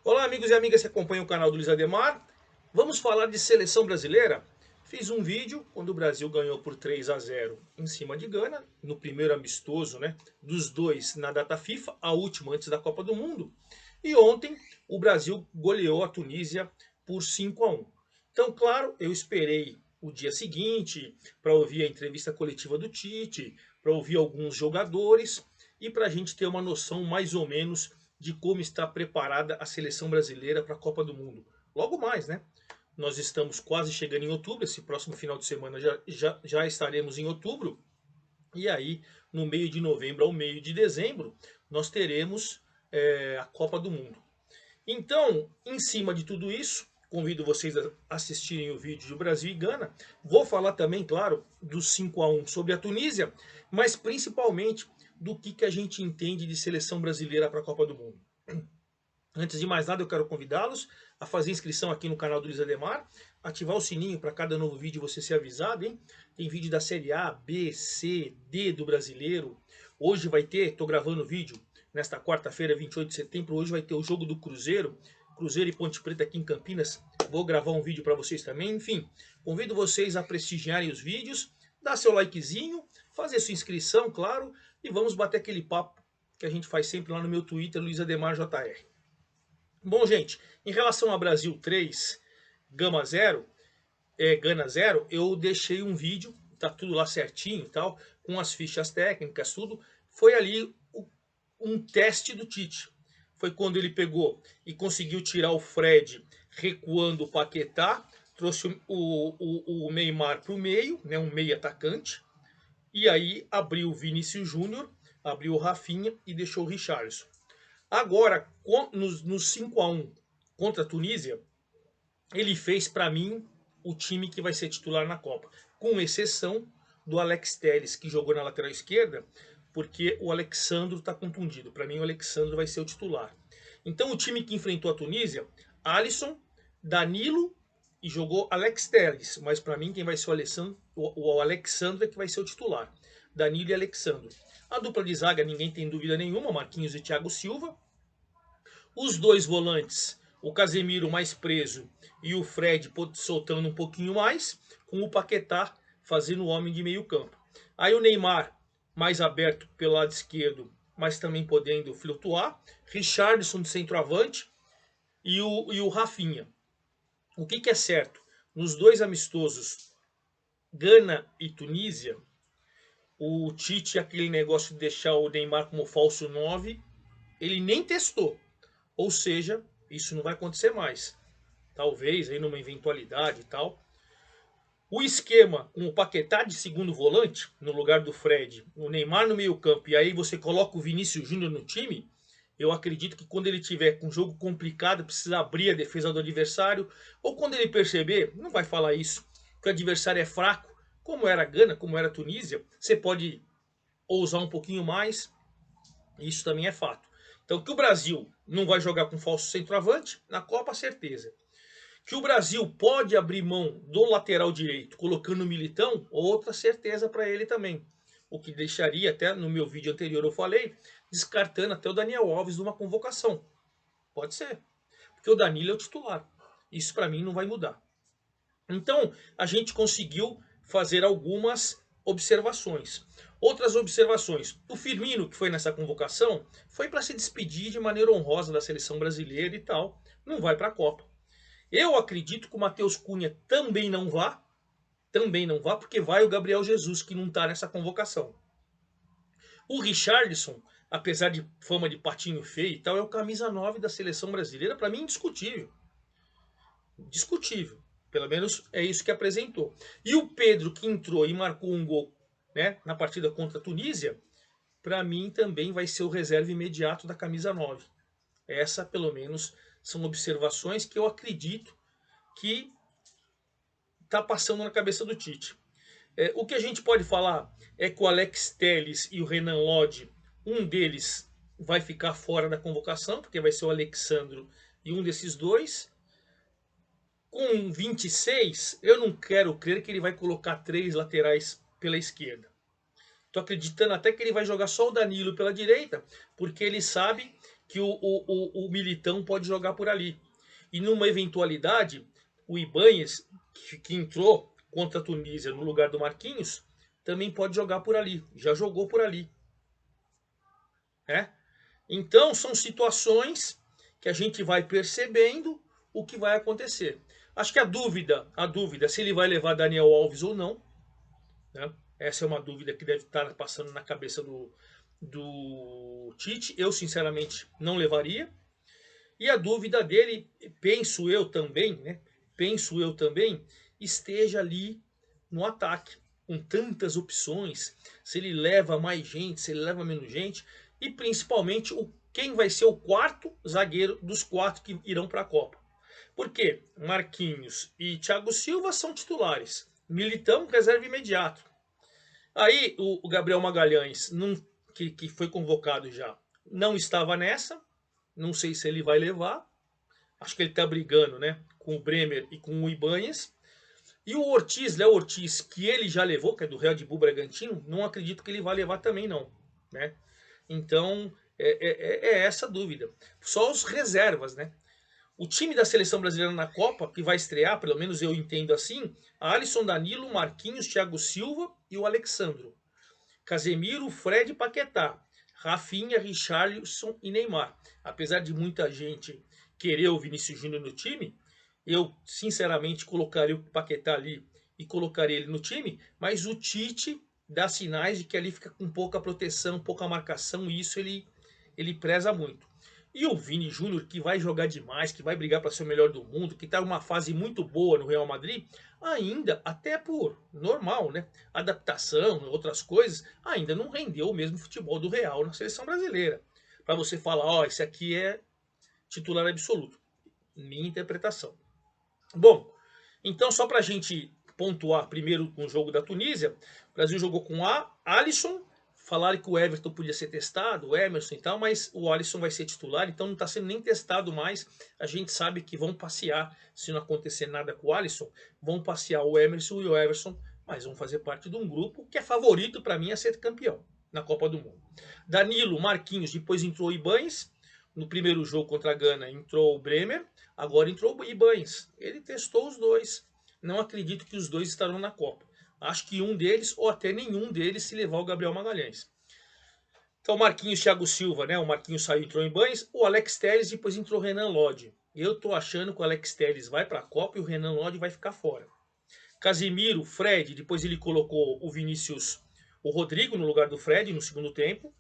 Olá, amigos e amigas que acompanham o canal do Luiz Ademar. Vamos falar de seleção brasileira? Fiz um vídeo quando o Brasil ganhou por 3-0 em cima de Gana, no primeiro amistoso, né, dos dois na data FIFA, a última antes da Copa do Mundo. E ontem o Brasil goleou a Tunísia por 5-1. Então, claro, eu esperei o dia seguinte para ouvir a entrevista coletiva do Tite, para ouvir alguns jogadores e para a gente ter uma noção mais ou menos de como está preparada a seleção brasileira para a Copa do Mundo. Logo mais, né? Nós estamos quase chegando em outubro, esse próximo final de semana já estaremos em outubro. E aí, no meio de novembro ao meio de dezembro, nós teremos a Copa do Mundo. Então, em cima de tudo isso, convido vocês a assistirem o vídeo de Brasil e Gana. Vou falar também, claro, do 5-1 sobre a Tunísia, mas principalmente do que a gente entende de seleção brasileira para a Copa do Mundo. Antes de mais nada, eu quero convidá-los a fazer inscrição aqui no canal do Luiz Ademar, ativar o sininho para cada novo vídeo você ser avisado, hein? Tem vídeo da Série A, B, C, D do Brasileiro. Hoje vai ter, estou gravando o vídeo nesta quarta-feira, 28 de setembro, hoje vai ter o jogo do Cruzeiro, Cruzeiro e Ponte Preta aqui em Campinas. Vou gravar um vídeo para vocês também. Enfim, convido vocês a prestigiarem os vídeos, dar seu likezinho, fazer sua inscrição, claro, e vamos bater aquele papo que a gente faz sempre lá no meu Twitter, Luiz Ademar JR. Bom, gente, em relação a Brasil 3, Gana 0, eu deixei um vídeo, tá tudo lá certinho e tal, com as fichas técnicas, tudo. Foi ali um teste do Tite. Foi quando ele pegou e conseguiu tirar o Fred recuando o Paquetá, trouxe o Neymar para o meio, né, um meio atacante, e aí abriu o Vinícius Júnior, abriu o Rafinha e deixou o Richarlison. Agora, no 5-1 contra a Tunísia, ele fez para mim o time que vai ser titular na Copa, com exceção do Alex Telles, que jogou na lateral esquerda, porque o Alexandro está contundido. Para mim, o Alexandro vai ser o titular. Então, o time que enfrentou a Tunísia, Alisson, Danilo e jogou Alex Telles. Mas para mim, quem vai ser o Alexandro é que vai ser o titular. Danilo e Alexandro. A dupla de zaga, ninguém tem dúvida nenhuma, Marquinhos e Thiago Silva. Os dois volantes, o Casemiro mais preso e o Fred soltando um pouquinho mais, com o Paquetá fazendo o homem de meio campo. Aí o Neymar mais aberto pelo lado esquerdo, mas também podendo flutuar. Richarlison de centroavante e o Rafinha. O que é certo? Nos dois amistosos, Gana e Tunísia, o Tite, aquele negócio de deixar o Neymar como falso 9, ele nem testou. Ou seja, isso não vai acontecer mais. Talvez aí numa eventualidade e tal. O esquema com o Paquetá de segundo volante, no lugar do Fred, o Neymar no meio campo, e aí você coloca o Vinícius Júnior no time, eu acredito que quando ele tiver com um jogo complicado, precisa abrir a defesa do adversário, ou quando ele perceber, não vai falar isso, que o adversário é fraco, como era a Gana, como era a Tunísia, você pode ousar um pouquinho mais, isso também é fato. Então que o Brasil não vai jogar com falso centroavante, na Copa, certeza. Que o Brasil pode abrir mão do lateral direito, colocando o Militão, outra certeza para ele também. O que deixaria, até no meu vídeo anterior eu falei, descartando até o Daniel Alves de uma convocação. Pode ser, porque o Danilo é o titular. Isso para mim não vai mudar. Então, a gente conseguiu fazer algumas observações. Outras observações. O Firmino, que foi nessa convocação, foi para se despedir de maneira honrosa da seleção brasileira e tal. Não vai para a Copa. Eu acredito que o Matheus Cunha também não vá, porque vai o Gabriel Jesus, que não está nessa convocação. O Richarlison, apesar de fama de patinho feio e tal, é o camisa 9 da seleção brasileira, para mim indiscutível. Discutível, pelo menos é isso que apresentou. E o Pedro, que entrou e marcou um gol, né, na partida contra a Tunísia, para mim também vai ser o reserva imediato da camisa 9. Essa, pelo menos, são observações que eu acredito que está passando na cabeça do Tite. O que a gente pode falar é que o Alex Telles e o Renan Lodge, um deles vai ficar fora da convocação, porque vai ser o Alexandro e um desses dois. Com 26, eu não quero crer que ele vai colocar 3 laterais pela esquerda. Estou acreditando até que ele vai jogar só o Danilo pela direita, porque ele sabe que o Militão pode jogar por ali. E numa eventualidade, o Ibáñez, que entrou contra a Tunísia no lugar do Marquinhos, também pode jogar por ali. Já jogou por ali. Né? Então, são situações que a gente vai percebendo o que vai acontecer. Acho que a dúvida é se ele vai levar Daniel Alves ou não. Né? Essa é uma dúvida que deve estar passando na cabeça do Tite. Eu, sinceramente, não levaria. E a dúvida dele, penso eu também, esteja ali no ataque, com tantas opções, se ele leva mais gente, se ele leva menos gente, e principalmente quem vai ser o quarto zagueiro dos 4 que irão para a Copa. Porque Marquinhos e Thiago Silva são titulares, Militão reserva imediato. Aí o Gabriel Magalhães, que foi convocado já, não estava nessa, não sei se ele vai levar. Acho que ele está brigando, né, com o Bremer e com o Ibáñez. E o Ortiz, Léo Ortiz, que ele já levou, que é do Red Bull Bragantino, não acredito que ele vai levar também não, né? Então é essa a dúvida. Só os reservas, né? O time da seleção brasileira na Copa, que vai estrear, pelo menos eu entendo assim, Alisson, Danilo, Marquinhos, Thiago Silva e o Alexandro. Casemiro, Fred e Paquetá. Rafinha, Richarlison e Neymar. Apesar de muita gente querer o Vinícius Júnior no time, eu sinceramente colocaria o Paquetá ali e colocaria ele no time, mas o Tite dá sinais de que ali fica com pouca proteção, pouca marcação, e isso ele preza muito. E o Vini Júnior, que vai jogar demais, que vai brigar para ser o melhor do mundo, que está em uma fase muito boa no Real Madrid, ainda, até por normal, né? Adaptação, outras coisas, ainda não rendeu o mesmo futebol do Real na seleção brasileira. Para você falar, ó, esse aqui é titular absoluto. Minha interpretação. Bom, então só para a gente pontuar primeiro com o jogo da Tunísia, o Brasil jogou com Alisson. Falaram que o Everton podia ser testado, o Emerson e tal, mas o Alisson vai ser titular, então não está sendo nem testado mais. A gente sabe que vão passear, se não acontecer nada com o Alisson, vão passear o Emerson e o Everson, mas vão fazer parte de um grupo que é favorito para mim a ser campeão na Copa do Mundo. Danilo, Marquinhos, depois entrou o Ibáñez. No primeiro jogo contra a Gana entrou o Bremer, agora entrou o Ibáñez. Ele testou os dois. Não acredito que os dois estarão na Copa. Acho que um deles, ou até nenhum deles, se levar o Gabriel Magalhães. Então, Marquinhos, Thiago Silva, né? O Marquinhos saiu e entrou em Ibáñez. O Alex Telles, depois entrou o Renan Lodge. Eu tô achando que o Alex Telles vai para a Copa e o Renan Lodge vai ficar fora. Casimiro, Fred, depois ele colocou o Vinícius, o Rodrigo no lugar do Fred no segundo tempo.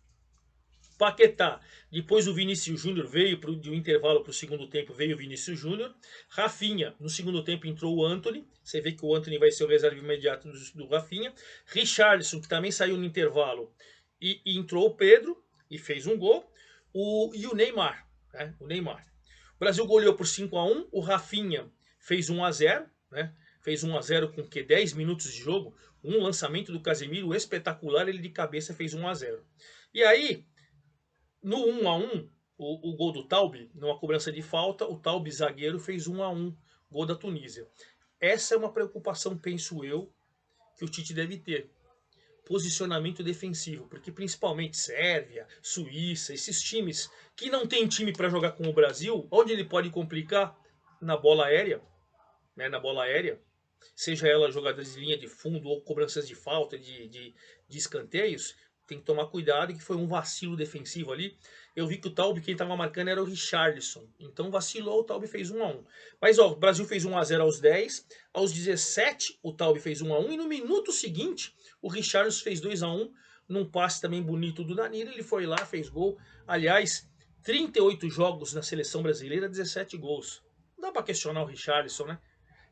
Paquetá, depois o Vinícius Júnior veio do intervalo para o segundo tempo, veio o Vinícius Júnior. Rafinha, no segundo tempo entrou o Antony, você vê que o Antony vai ser o reserva imediato do Rafinha. Richarlison, que também saiu no intervalo, e entrou o Pedro, e fez um gol. E o Neymar, né? O Neymar. O Brasil goleou por 5-1, o Rafinha fez 1-0, né? Fez 1-0 com que 10 minutos de jogo, um lançamento do Casemiro espetacular, ele de cabeça fez 1-0. E aí, no 1-1, o gol do Taube, numa cobrança de falta, o Taube zagueiro fez 1-1, gol da Tunísia. Essa é uma preocupação, penso eu, que o Tite deve ter. Posicionamento defensivo, porque principalmente Sérvia, Suíça, esses times que não tem time para jogar com o Brasil, onde ele pode complicar? Na bola aérea, né? Na bola aérea, seja ela jogadas de linha de fundo ou cobranças de falta, de escanteios, tem que tomar cuidado, que foi um vacilo defensivo ali. Eu vi que o Taube, quem estava marcando era o Richarlison. Então vacilou, o Taube fez 1-1. Mas ó, o Brasil fez 1-0 aos 10. Aos 17, o Taube fez 1-1. E no minuto seguinte, o Richarlison fez 2-1. Num passe também bonito do Danilo. Ele foi lá, fez gol. Aliás, 38 jogos na seleção brasileira, 17 gols. Não dá para questionar o Richarlison, né?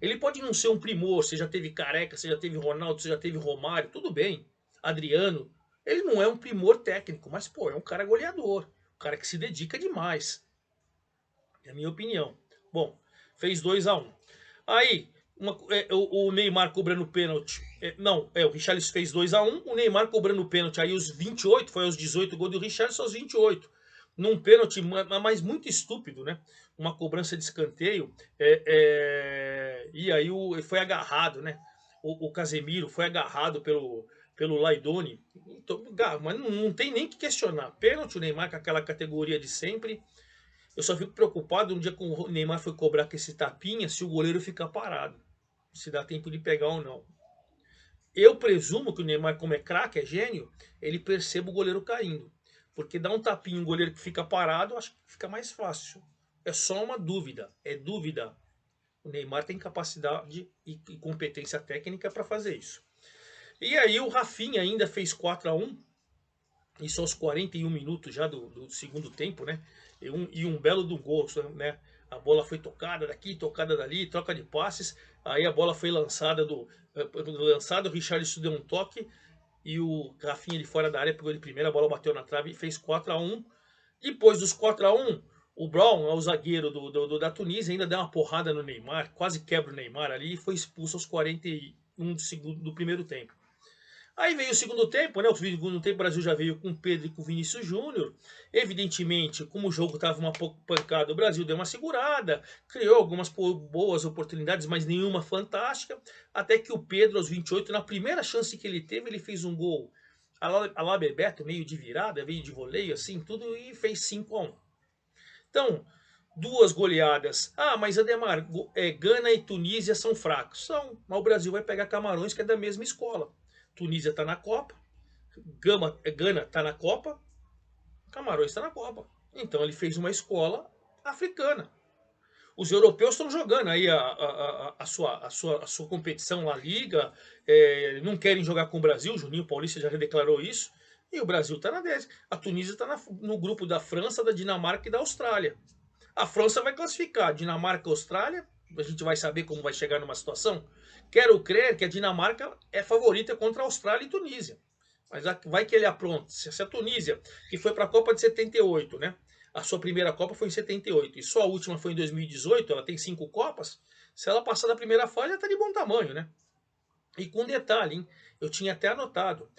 Ele pode não ser um primor, você já teve Careca, você já teve Ronaldo, você já teve Romário, tudo bem. Adriano. Ele não é um primor técnico, mas pô, é um cara goleador. Um cara que se dedica demais. É a minha opinião. Bom, fez 2-1. Aí, o Neymar cobrando pênalti. O Richarlison fez 2-1. O Neymar cobrando pênalti. Aí os 28, foi aos 18 gol do Richarlison, aos 28. Num pênalti, mas muito estúpido, né? Uma cobrança de escanteio. E aí foi agarrado, né? O Casemiro foi agarrado pelo Laidoni. Então, mas não tem nem que questionar. Pênalti, o Neymar com aquela categoria de sempre. Eu só fico preocupado um dia com o Neymar foi cobrar com esse tapinha, se o goleiro fica parado. Se dá tempo de pegar ou não. Eu presumo que o Neymar, como é craque, é gênio, ele percebe o goleiro caindo. Porque dá um tapinha, um goleiro que fica parado, acho que fica mais fácil. É só uma dúvida. É dúvida. O Neymar tem capacidade e competência técnica para fazer isso. E aí o Rafinha ainda fez 4-1. Isso aos 41 minutos já do segundo tempo, né? E um belo do gol, né? A bola foi tocada daqui, tocada dali, troca de passes. Aí a bola foi lançada o Richarlison deu um toque e o Rafinha de fora da área pegou de primeira, a bola bateu na trave e fez 4-1. Depois dos 4-1, o Brown, o zagueiro da Tunísia, ainda deu uma porrada no Neymar, quase quebra o Neymar ali e foi expulso aos 41 do primeiro tempo. Aí veio o segundo tempo, né? O segundo tempo o Brasil já veio com o Pedro e com o Vinícius Júnior. Evidentemente, como o jogo estava uma pouco pancado, o Brasil deu uma segurada, criou algumas boas oportunidades, mas nenhuma fantástica. Até que o Pedro, aos 28, na primeira chance que ele teve, ele fez um gol a lá Bebeto, meio de virada, meio de voleio, assim, tudo, e fez 5-1. Então, duas goleadas. Ah, mas Ademar, Gana e Tunísia são fracos. São, mas o Brasil vai pegar Camarões, que é da mesma escola. Tunísia está na Copa, Gana está na Copa, Camarões está na Copa. Então ele fez uma escola africana. Os europeus estão jogando aí a sua competição lá, Liga, não querem jogar com o Brasil, o Juninho Paulista já declarou isso, e o Brasil está na 10. A Tunísia está no grupo da França, da Dinamarca e da Austrália. A França vai classificar, Dinamarca e Austrália, a gente vai saber como vai chegar numa situação. Quero crer que a Dinamarca é favorita contra a Austrália e Tunísia. Mas vai que ele apronta. Se a Tunísia, que foi para a Copa de 78, né? A sua primeira Copa foi em 78 e só a última foi em 2018, ela tem 5 Copas. Se ela passar da primeira fase, ela está de bom tamanho, né? E com detalhe, hein? Eu tinha até anotado.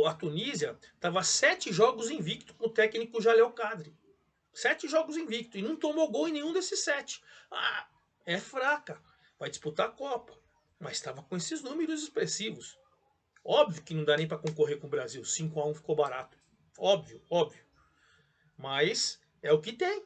A Tunísia estava 7 jogos invicto com o técnico Jalel Kadri. 7 jogos invicto e não tomou gol em nenhum desses 7. Ah, é fraca. Vai disputar a Copa. Mas estava com esses números expressivos. Óbvio que não dá nem para concorrer com o Brasil. 5-1 ficou barato. Óbvio, óbvio. Mas é o que tem.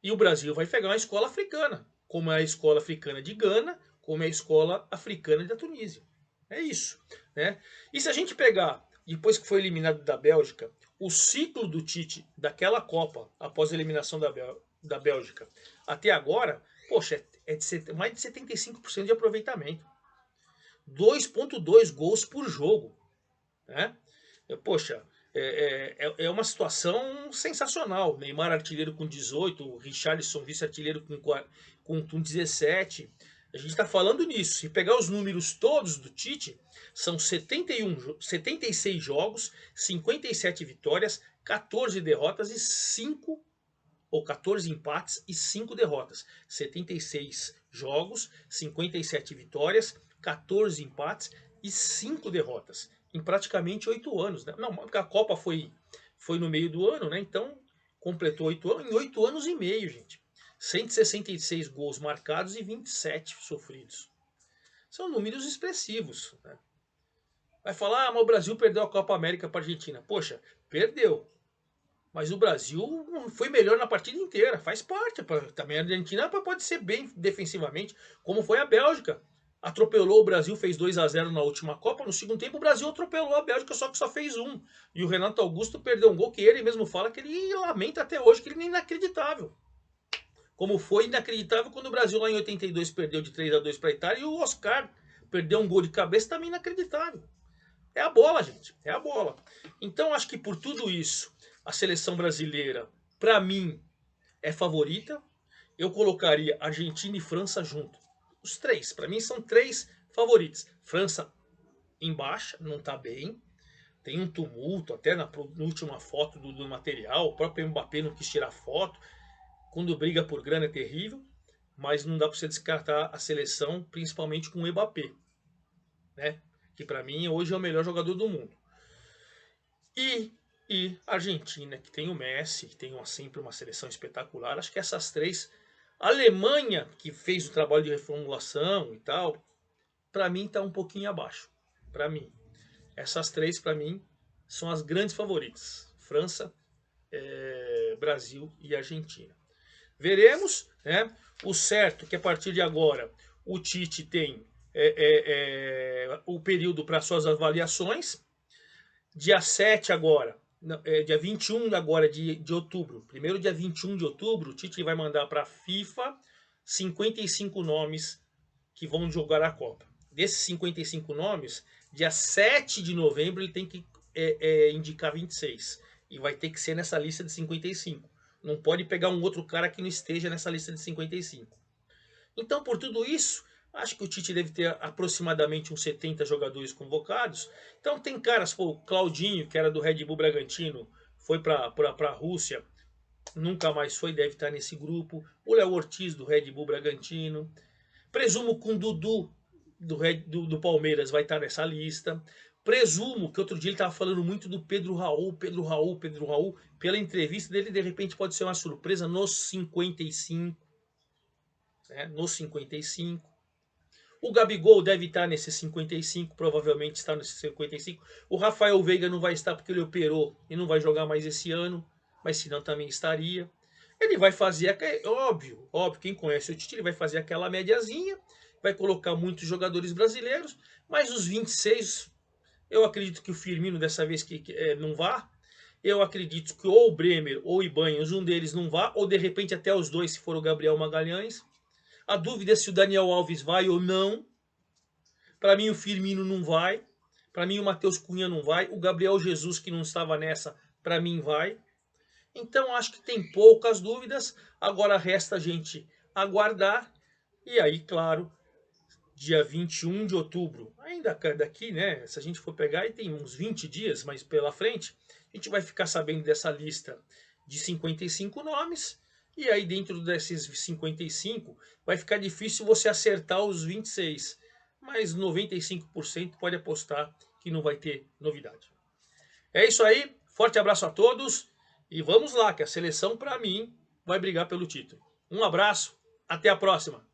E o Brasil vai pegar uma escola africana. Como é a escola africana de Gana, como é a escola africana da Tunísia. É isso. Né? E se a gente pegar, depois que foi eliminado da Bélgica, o ciclo do Tite daquela Copa, após a eliminação da Bélgica, até agora, poxa, é de mais de 75% de aproveitamento. 2,2 gols por jogo. Né? Poxa, é uma situação sensacional. Neymar artilheiro com 18, o Richarlison vice-artilheiro com 17. A gente está falando nisso. Se pegar os números todos do Tite, são 76 jogos, 57 vitórias, 14 derrotas e 5 ou 14 empates e 5 derrotas. 76 jogos, 57 vitórias, 14 empates e 5 derrotas. Em praticamente 8 anos. Né? Não, a Copa foi no meio do ano, né? Então completou 8 anos. Em 8 anos e meio, gente. 166 gols marcados e 27 sofridos. São números expressivos. Né? Vai falar, mas o Brasil perdeu a Copa América para a Argentina. Poxa, perdeu. Mas o Brasil foi melhor na partida inteira, faz parte. Também a Argentina pode ser bem defensivamente, como foi a Bélgica. Atropelou o Brasil, fez 2-0 na última Copa. No segundo tempo, o Brasil atropelou a Bélgica, só que só fez 1. E o Renato Augusto perdeu um gol que ele mesmo fala que ele lamenta até hoje, que ele é inacreditável. Como foi inacreditável quando o Brasil lá em 82 perdeu de 3-2 para a Itália e o Oscar perdeu um gol de cabeça, também inacreditável. É a bola, gente, é a bola. Então acho que por tudo isso, a seleção brasileira, para mim, é favorita. Eu colocaria Argentina e França junto. Os três, para mim são 3 favoritos. França em baixa, não está bem. Tem um tumulto, até na última foto do material. O próprio Mbappé não quis tirar foto. Quando briga por grana é terrível. Mas não dá para você descartar a seleção, principalmente com o Mbappé. Né? Que para mim hoje é o melhor jogador do mundo. E a Argentina, que tem o Messi, que tem sempre uma seleção espetacular. Acho que essas 3. A Alemanha, que fez o trabalho de reformulação e tal, para mim está um pouquinho abaixo. Para mim. Essas três, para mim, são as grandes favoritas. França, Brasil e Argentina. Veremos, né? O certo é que a partir de agora o Tite tem o período para suas avaliações. Dia 7 agora, dia 21 agora de outubro, primeiro dia 21 de outubro, o Tite vai mandar para a FIFA 55 nomes que vão jogar a Copa. Desses 55 nomes, dia 7 de novembro ele tem que indicar 26. E vai ter que ser nessa lista de 55. Não pode pegar um outro cara que não esteja nessa lista de 55. Então, por tudo isso, acho que o Tite deve ter aproximadamente uns 70 jogadores convocados. Então tem caras, pô, o Claudinho, que era do Red Bull Bragantino, foi para a Rússia, nunca mais foi, deve estar nesse grupo. O Léo Ortiz, do Red Bull Bragantino. Presumo que o Dudu, do Palmeiras, vai estar nessa lista. Presumo que outro dia ele estava falando muito do Pedro Raul. Pela entrevista dele, de repente pode ser uma surpresa nos 55. Né, nos 55. O Gabigol deve estar nesses 55, provavelmente está nesses 55. O Rafael Veiga não vai estar porque ele operou e não vai jogar mais esse ano, mas senão também estaria. Ele vai fazer, óbvio, quem conhece o Tite, ele vai fazer aquela médiazinha, vai colocar muitos jogadores brasileiros, mas os 26, eu acredito que o Firmino dessa vez não vá. Eu acredito que ou o Bremer ou o Ibanez, um deles não vá, ou de repente até os dois, se for o Gabriel Magalhães. A dúvida é se o Daniel Alves vai ou não. Para mim o Firmino não vai. Para mim o Matheus Cunha não vai. O Gabriel Jesus, que não estava nessa, para mim vai. Então acho que tem poucas dúvidas. Agora resta a gente aguardar. E aí, claro, dia 21 de outubro, ainda daqui, né? Se a gente for pegar, aí tem uns 20 dias mais pela frente, a gente vai ficar sabendo dessa lista de 55 nomes. E aí dentro desses 55 vai ficar difícil você acertar os 26. Mas 95% pode apostar que não vai ter novidade. É isso aí, forte abraço a todos. E vamos lá, que a seleção para mim vai brigar pelo título. Um abraço, até a próxima.